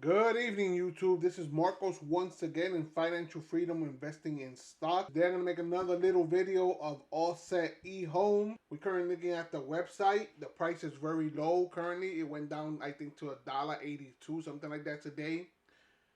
Good evening, YouTube. This is Marcos once again in Financial Freedom Investing in Stock. Today I'm going to make another little video of AlSet Ehomes. We're currently looking at the website. The price is very low currently. It went down, I think, to $1.82, something like that today.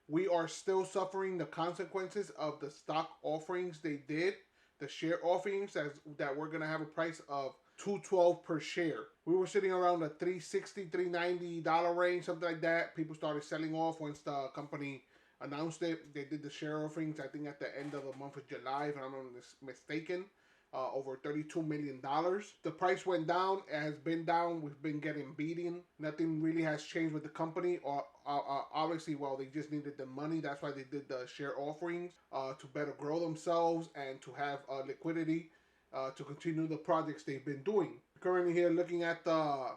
We are still suffering the consequences of the stock offerings they did, the share offerings that we're going to have a price of $2.12 per share. We were sitting around the $3.60, $3.90 range, something like that. People started selling off once the company announced it. They did the share offerings, I think, at the end of the month of July, if I'm not mistaken. Over $32 million. The price went down. It has been down. We've been getting beaten. Nothing really has changed with the company. Obviously, well, they just needed the money. That's why they did the share offerings to better grow themselves and to have liquidity to continue the projects they've been doing. Currently here looking at the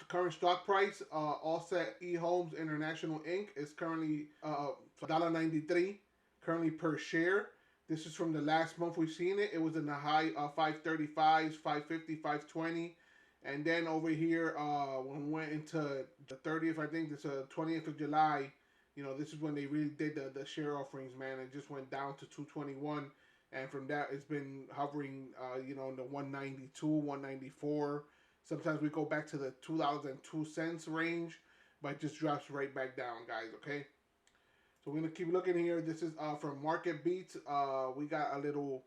current stock price, AlSet Ehomes International Inc. is currently $1.93 currently per share. This is from the last month we've seen it. It was in the high 535s, 550, 520. And then over here, when we went into the 30th, I think this 20th of July, you know, this is when they really did the share offerings, man. It just went down to 221. And from that, it's been hovering, you know, in the 192, 194. Sometimes we go back to the $2.02 range, but it just drops right back down, guys, okay? So we're going to keep looking here. This is from Market Beats. We got a little,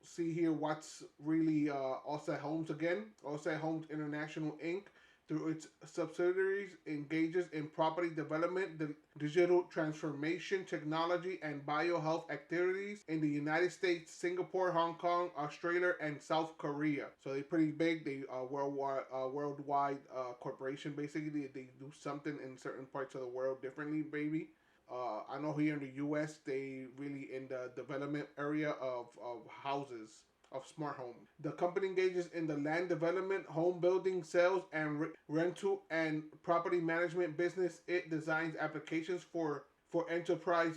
see here what's really AlSet Ehomes again. AlSet Ehomes International Inc. through its subsidiaries engages in property development, digital transformation, technology, and biohealth activities in the United States, Singapore, Hong Kong, Australia, and South Korea. So they're pretty big. They are worldwide corporation. Basically, they do something in certain parts of the world differently, baby. I know here in the U.S., they really in the development area of houses, of smart home. The company engages in the land development, home building, sales, and rental and property management business. It designs applications for enterprise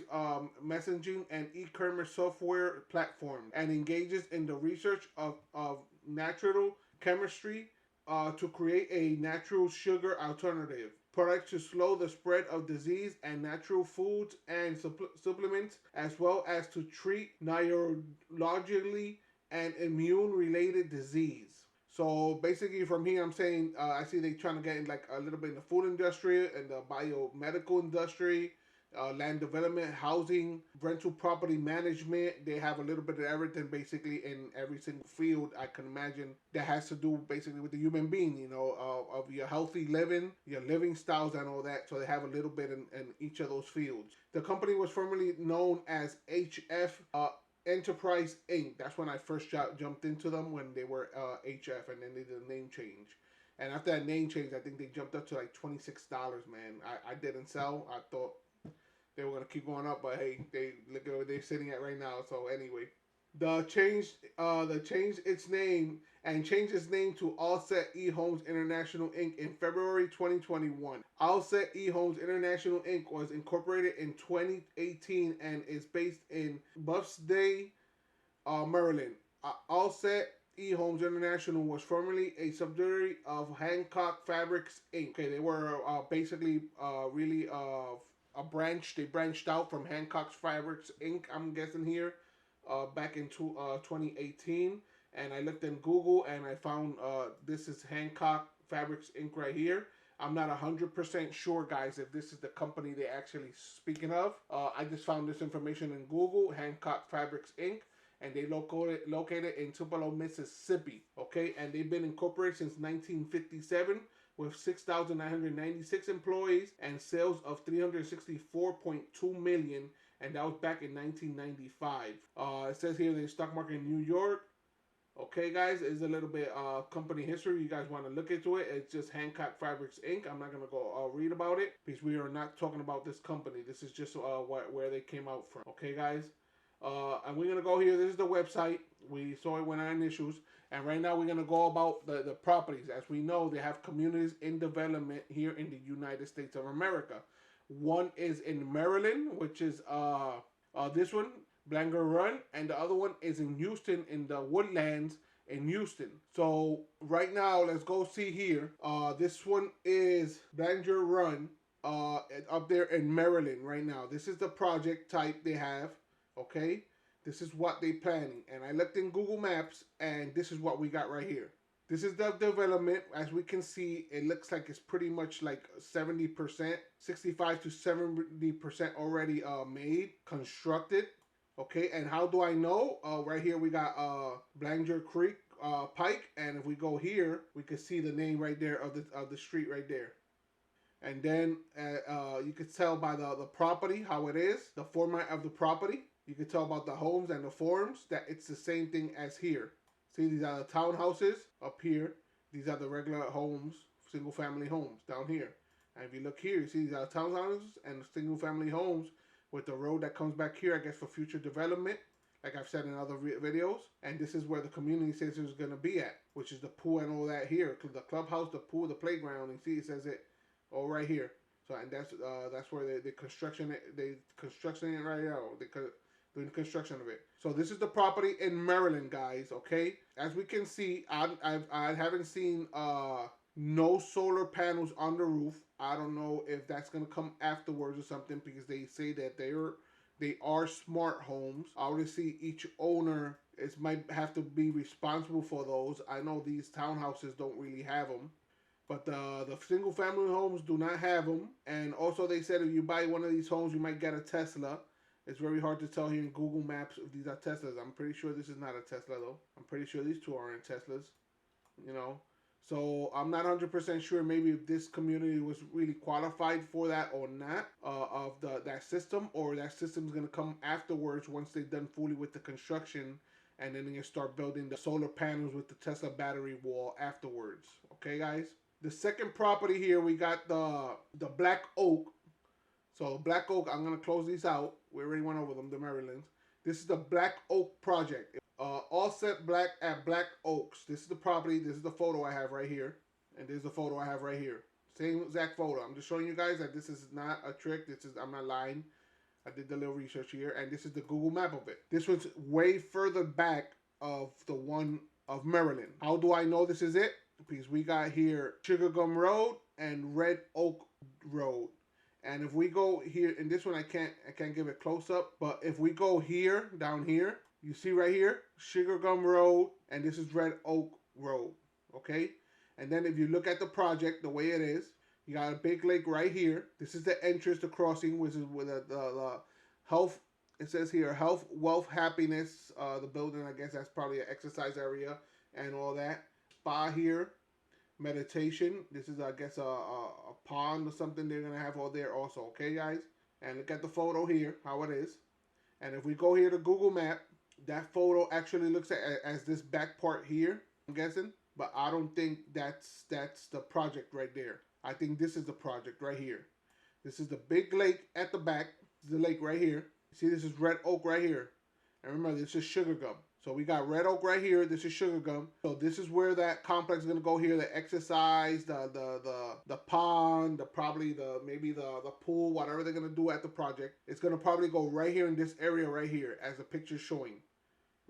messaging and e-commerce software platforms and engages in the research of natural chemistry to create a natural sugar alternative. Products to slow the spread of disease and natural foods and supplements, as well as to treat neurologically and immune-related disease. So basically from here I'm saying I see they trying to get in like a little bit in the food industry and the biomedical industry, land development, housing, rental property management. They have a little bit of everything basically in every single field I can imagine that has to do basically with the human being, you know, of your healthy living, your living styles and all that. So they have a little bit in each of those fields. The company was formerly known as HF Enterprise Inc. That's when I first jumped into them, when they were HF, and then they did a name change. And after that name change, I think they jumped up to like $26, man. I didn't sell. I thought they were gonna keep going up, but hey, they look at where they're sitting at right now. So anyway, the changed its name and changed its name to AlSet Ehomes International Inc. in February 2021. AlSet Ehomes International Inc. was incorporated in 2018 and is based in Buffsday, Maryland. AlSet Ehomes International was formerly a subsidiary of Hancock Fabrics Inc. Okay, they were basically really a branch. They branched out from Hancock Fabrics Inc. I'm guessing here back in 2018. And I looked in Google and I found this is Hancock Fabrics Inc. right here. I'm not 100% sure, guys, if this is the company they're actually speaking of. I just found this information in Google, Hancock Fabrics Inc. And they located in Tupelo, Mississippi. Okay, and they've been incorporated since 1957 with 6,996 employees and sales of $364.2 million. And that was back in 1995. It says here the stock market in New York. Okay, guys, it's a little bit company history. You guys want to look into it. It's just Hancock Fabrics Inc. I'm not going to go read about it because we are not talking about this company. This is just where they came out from. Okay, guys? And we're going to go here. This is the website. We saw it when our initials. And right now we're going to go about the properties. As we know, they have communities in development here in the United States of America. One is in Maryland, which is this one, Blanger Run, and the other one is in Houston, in the Woodlands in Houston. So right now, let's go see here. This one is Blanger Run. up there in Maryland right now. This is the project type they have. Okay, this is what they planning. And I looked in Google Maps, and this is what we got right here. This is the development. As we can see, it looks like it's pretty much like 70%, 65 to 70% already made, constructed. Okay, and how do I know? Right here we got Blanger Creek Pike, and if we go here, we can see the name right there of the street right there. And then you could tell by the property how it is, the format of the property. You can tell about the homes and the forms that it's the same thing as here. See, these are the townhouses up here. These are the regular homes, single family homes down here. And if you look here, you see these are townhouses and single family homes with the road that comes back here, I guess, for future development, like I've said in other videos. And this is where the community center is going to be at, which is the pool and all that here. The clubhouse, the pool, the playground, and see, it says it all right here. So, and that's where they construction it right now. Doing the construction of it. So this is the property in Maryland, guys. Okay, as we can see, I haven't seen no solar panels on the roof. I don't know if that's gonna come afterwards or something, because they say that they are smart homes. Obviously, each owner might have to be responsible for those. I know these townhouses don't really have them. But the single family homes do not have them. And also they said if you buy one of these homes, you might get a Tesla. It's very hard to tell here in Google Maps if these are Teslas. I'm pretty sure this is not a Tesla though. I'm pretty sure these two aren't Teslas, you know. So I'm not 100% sure maybe if this community was really qualified for that or not, of that system, or that system is going to come afterwards once they're done fully with the construction, and then they can start building the solar panels with the Tesla battery wall afterwards. Okay, guys? The second property here, we got the Black Oak. So Black Oak, I'm going to close these out. We already went over them, the Marylands. This is the Black Oak project. AlSet Black at Black Oaks. This is the property. This is the photo I have right here. And there's the photo I have right here. Same exact photo. I'm just showing you guys that this is not a trick. I'm not lying. I did the little research here. And this is the Google map of it. This was way further back of the one of Maryland. How do I know this is it? Because we got here Sugar Gum Road and Red Oak Road. And if we go here, in this one I can't give it close up, but if we go here, down here, you see right here, Sugar Gum Road, and this is Red Oak Road, okay? And then if you look at the project, the way it is, you got a big lake right here. This is the entrance to crossing, which is with the health, it says here, health, wealth, happiness, the building, I guess that's probably an exercise area and all that. Spa here. Meditation. This is, I guess, a pond or something they're going to have all there also. Okay, guys? And look at the photo here, how it is. And if we go here to Google Map, that photo actually looks at as this back part here, I'm guessing. But I don't think that's the project right there. I think this is the project right here. This is the big lake at the back. This is the lake right here. See, this is Red Oak right here. And remember, this is Sugar Gum. So we got Red Oak right here. This is Sugar Gum. So this is where that complex is gonna go here. The exercise, the pond, maybe the pool, whatever they're gonna do at the project. It's gonna probably go right here in this area right here, as the picture's showing.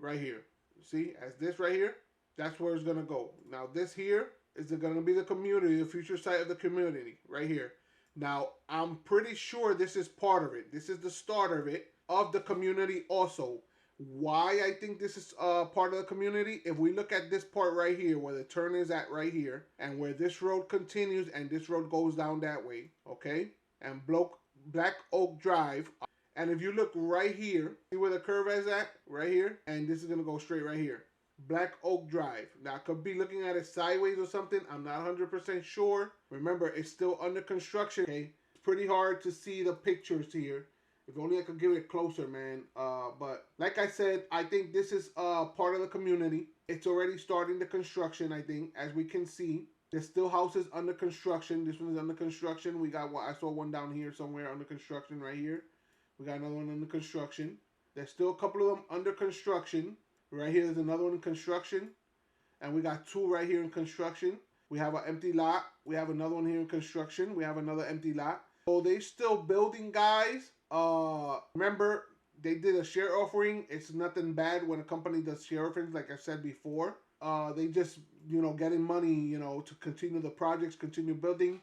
Right here. See, as this right here, that's where it's gonna go. Now this here is gonna be the community, the future site of the community, right here. Now I'm pretty sure this is part of it. This is the start of it, of the community also. Why I think this is part of the community, if we look at this part right here where the turn is at right here, and where this road continues and this road goes down that way, okay, and Black Oak Drive, and if you look right here, see where the curve is at right here, and this is gonna go straight right here, Black Oak Drive. Now I could be looking at it sideways or something, I'm not 100% sure. Remember, it's still under construction, okay? It's pretty hard to see the pictures here. If only I could give it closer, man. But like I said, I think this is part of the community. It's already starting the construction, I think, as we can see. There's still houses under construction. This one is under construction. We got one. I saw one down here somewhere under construction right here. We got another one under construction. There's still a couple of them under construction. Right here, there's another one in construction. And we got two right here in construction. We have an empty lot. We have another one here in construction. We have another empty lot. So they still building, guys. Remember, they did a share offering. It's nothing bad when a company does share offerings, like I said before. They just, getting money, to continue the projects, continue building.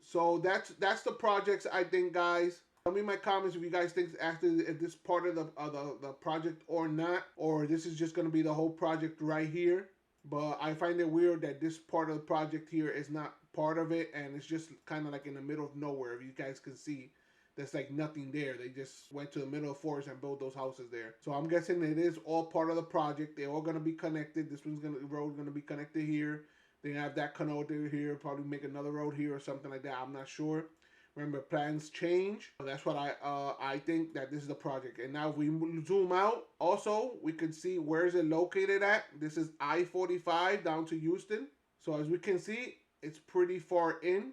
So that's the projects, I think, guys. Tell me in my comments if you guys think actually if this part of the project or not, or this is just gonna be the whole project right here. But I find it weird that this part of the project here is not part of it, and it's just kind of like in the middle of nowhere. If you guys can see, there's like nothing there. They just went to the middle of the forest and built those houses there. So I'm guessing it is all part of the project. They're all gonna be connected. This one's gonna, the road's gonna be connected here. They have that connected here. Probably make another road here or something like that. I'm not sure. Remember, plans change. That's what I think that this is the project. And now if we zoom out, also we can see where is it located at. This is I-45 down to Houston. So as we can see, it's pretty far in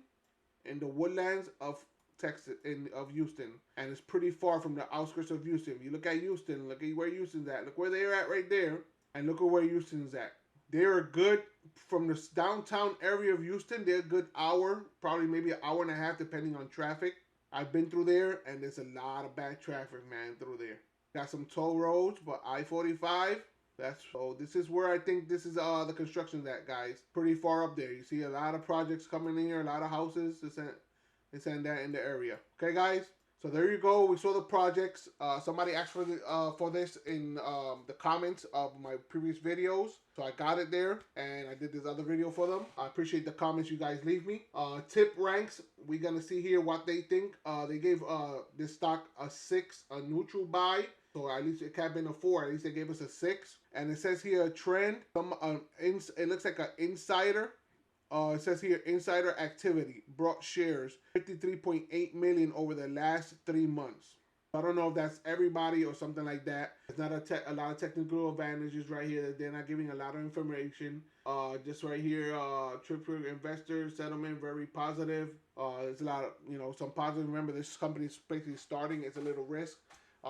the woodlands of Texas, of Houston, and it's pretty far from the outskirts of Houston. If you look at Houston, look at where Houston's at. Look where they're at right there, and look at where Houston's at. They're good from the downtown area of Houston. They're a good hour, probably maybe an hour and a half, depending on traffic. I've been through there, and there's a lot of bad traffic, man, through there. Got some toll roads, but I-45. So this is where I think this is the construction's at, guys. Pretty far up there. You see a lot of projects coming in here, a lot of houses. This and that in the area. Okay, guys. So there you go. We saw the projects. Somebody asked for this in the comments of my previous videos, so I got it there, and I did this other video for them. I appreciate the comments you guys leave me. Tip ranks. We're gonna see here what they think. They gave this stock a 6, a neutral buy. So at least it can't be a 4. At least they gave us a 6. And it says here a trend. It looks like an insider. It says here insider activity brought shares 53.8 million over the last 3 months. I don't know if that's everybody or something like that. It's not a lot of technical advantages right here. They're not giving a lot of information. Just right here, triple investors settlement very positive. There's a lot of some positive. Remember, this company is basically starting. It's a little risk.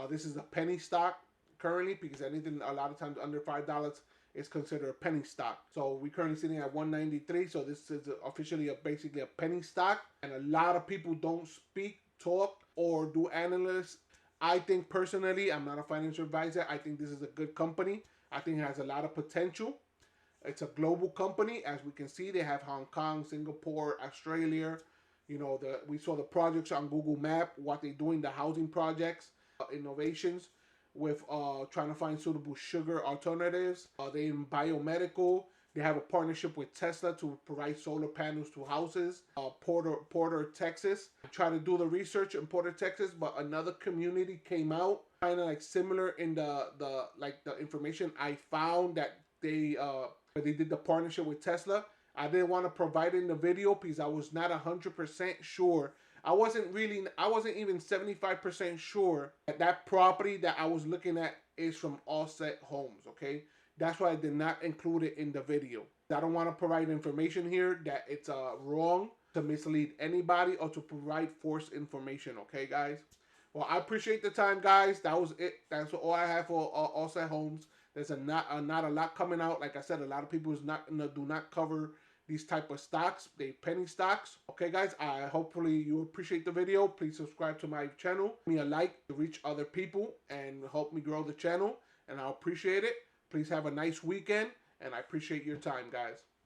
This is a penny stock currently because anything a lot of times under $5 is considered a penny stock. So we're currently sitting at 193. So this is officially basically a penny stock. And a lot of people don't speak, talk, or do analysts. I think personally, I'm not a financial advisor. I think this is a good company. I think it has a lot of potential. It's a global company. As we can see, they have Hong Kong, Singapore, Australia. We saw the projects on Google Map, what they're doing, the housing projects, innovations with trying to find suitable sugar alternatives. They in biomedical. They have a partnership with Tesla to provide solar panels to houses. Porter, Texas. I tried to do the research in Porter, Texas, but another community came out kind of like similar in the information I found that they did the partnership with Tesla. I didn't want to provide it in the video because I was not 100% sure. I wasn't even 75% sure that property that I was looking at is from AlSet Homes, okay? That's why I did not include it in the video. I don't want to provide information here that it's wrong to mislead anybody or to provide false information, okay, guys? Well, I appreciate the time, guys. That was it. That's all I have for AlSet Homes. There's not a lot coming out. Like I said, a lot of people do not cover these type of stocks. They penny stocks. Okay, guys, hopefully you appreciate the video. Please subscribe to my channel. Give me a like to reach other people and help me grow the channel, and I'll appreciate it. Please have a nice weekend, and I appreciate your time, guys.